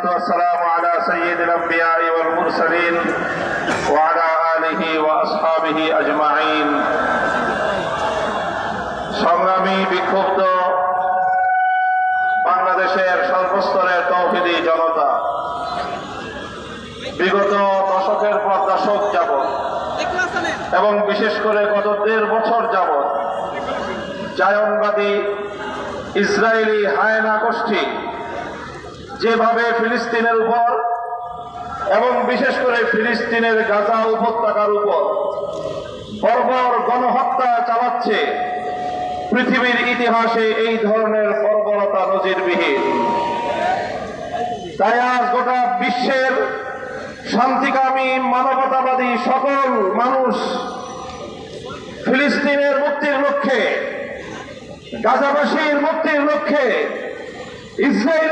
والصلاة والسلام على سيد الأنبياء والمرسلين وعلى آله وأصحابه أجمعين সংগ্রামী বিক্ষুব্ধ বাংলাদেশের সর্বস্তরের তৌহিদি জনতা বিগত দশকের পর দশক যাবৎ এবং বিশেষ করে গত 1.5 বছর যাবৎ জায়নবাদী ইসরায়েলি হায়না গোষ্ঠী যেভাবে ফিলিস্তিনের উপর এবং বিশেষ করে ফিলিস্তিনের গাজা উপত্যকার উপর বর্বর গণহত্যা চালাচ্ছে, পৃথিবীর ইতিহাসে এই ধরনের বর্বরতা নজিরবিহীন। তাই আজ গোটা বিশ্বের শান্তিকামী মানবতাবাদী সকল মানুষ ফিলিস্তিনের মুক্তির লক্ষ্যে, গাজাবাসীর মুক্তির লক্ষ্যে, ইসরায়েলের